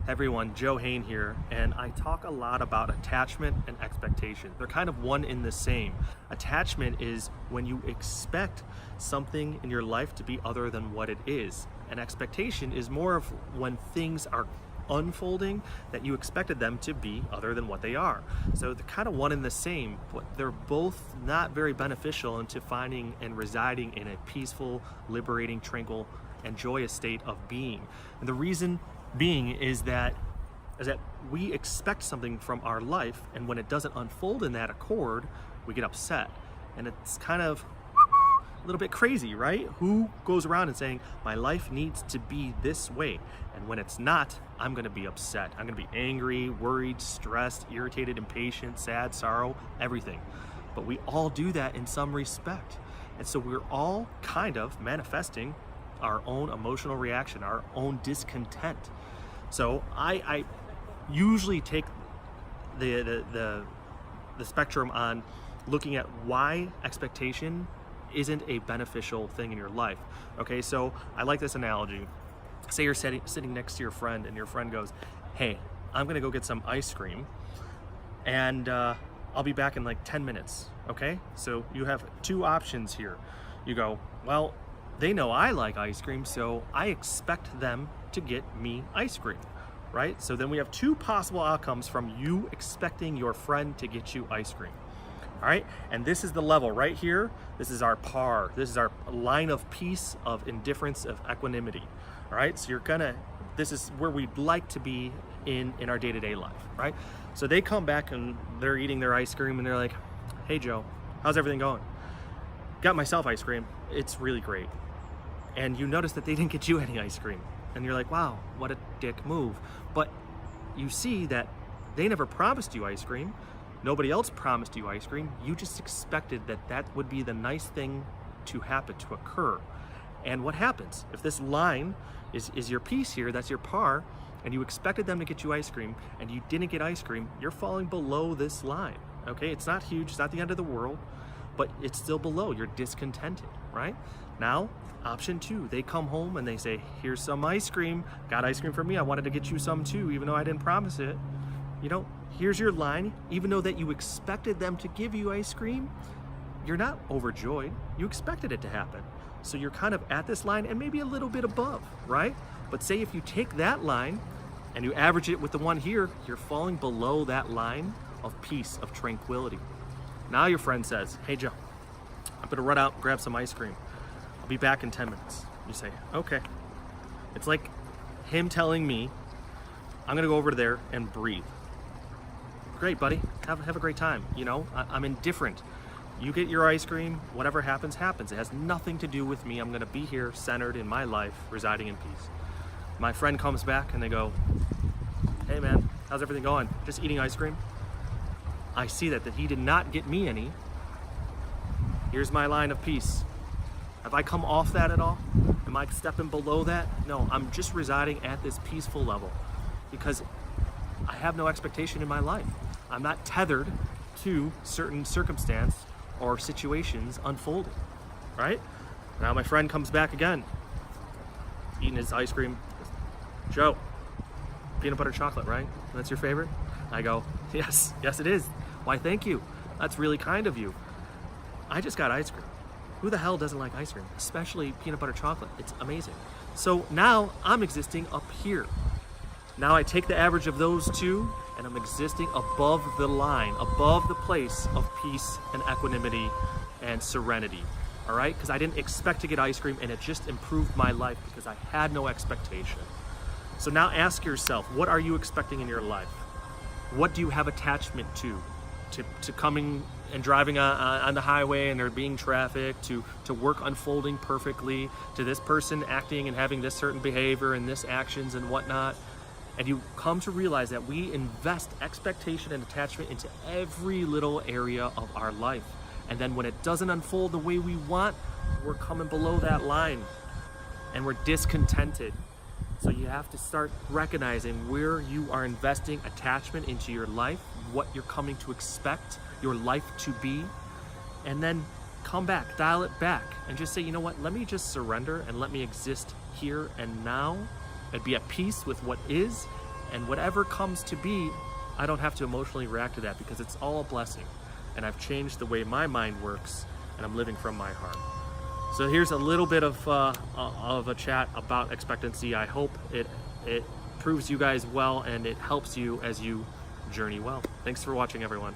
Everyone, Joe Hain here, and I talk a lot about attachment and expectation. They're kind of one in the same. Attachment is when you expect something in your life to be other than what it is. And expectation is more of when things are unfolding that you expected them to be other than what they are. So they're kind of one in the same, but they're both not very beneficial into finding and residing in a peaceful, liberating, tranquil, and joyous state of being. And the reason being is that we expect something from our life, and when it doesn't unfold in that accord, we get upset. And it's kind of a little bit crazy, right? Who goes around and saying, my life needs to be this way, and when it's not, I'm gonna be upset. I'm gonna be angry, worried, stressed, irritated, impatient, sad, sorrow, everything. But we all do that in some respect. And so we're all kind of manifesting our own emotional reaction, our own discontent. So I usually take the spectrum on looking at why expectation isn't a beneficial thing in your life. Okay, so I like this analogy. Say you're sitting next to your friend, and your friend goes, hey, I'm gonna go get some ice cream, and I'll be back in like 10 minutes, okay? So you have two options here. You go, well, they know I like ice cream, so I expect them to get me ice cream, right? So then we have two possible outcomes from you expecting your friend to get you ice cream. All right, and this is the level right here. This is our par. This is our line of peace, of indifference, of equanimity. All right, so this is where we'd like to be in our day-to-day life, right? So they come back and they're eating their ice cream, and they're like, hey Joe, how's everything going? Got myself ice cream, it's really great. And you notice that they didn't get you any ice cream. And you're like, wow, what a dick move. But you see that they never promised you ice cream. Nobody else promised you ice cream. You just expected that would be the nice thing to happen, to occur. And what happens? If this line is your piece here, that's your par, and you expected them to get you ice cream, and you didn't get ice cream, you're falling below this line, okay? It's not huge, it's not the end of the world, but it's still below. You're discontented, right? Now, option two, they come home and they say, here's some ice cream. Got ice cream for me. I wanted to get you some too, even though I didn't promise it. You know, here's your line. Even though that you expected them to give you ice cream, you're not overjoyed. You expected it to happen. So you're kind of at this line and maybe a little bit above, right? But say if you take that line and you average it with the one here, you're falling below that line of peace, of tranquility. Now your friend says, hey Joe, I'm gonna run out and grab some ice cream. I'll be back in 10 minutes. You say, okay. It's like him telling me, I'm gonna go over there and breathe. Great, buddy, have a great time. You know, I'm indifferent. You get your ice cream, whatever happens, happens. It has nothing to do with me. I'm gonna be here centered in my life, residing in peace. My friend comes back and they go, hey man, how's everything going? Just eating ice cream? I see that he did not get me any. Here's my line of peace. Have I come off that at all? Am I stepping below that? No, I'm just residing at this peaceful level because I have no expectation in my life. I'm not tethered to certain circumstance or situations unfolding, right? Now my friend comes back again, eating his ice cream. Joe, peanut butter chocolate, right? That's your favorite? I go, yes it is. Why, thank you. That's really kind of you. I just got ice cream. Who the hell doesn't like ice cream? Especially peanut butter chocolate. It's amazing. So now I'm existing up here. Now I take the average of those two and I'm existing above the line, above the place of peace and equanimity and serenity. All right? Because I didn't expect to get ice cream and it just improved my life because I had no expectation. So now ask yourself, what are you expecting in your life? What do you have attachment to coming and driving on the highway and there being traffic, to work unfolding perfectly, to this person acting and having this certain behavior and this actions and whatnot. And you come to realize that we invest expectation and attachment into every little area of our life. And then when it doesn't unfold the way we want, we're coming below that line and we're discontented. So you have to start recognizing where you are investing attachment into your life, what you're coming to expect your life to be, and then come back, dial it back, and just say, you know what, let me just surrender and let me exist here and now and be at peace with what is, And whatever comes to be, I don't have to emotionally react to that because it's all a blessing. And I've changed the way my mind works, and I'm living from my heart. So here's a little bit of a chat about expectancy. I hope it proves you guys well and it helps you as you journey well. Thanks for watching, everyone.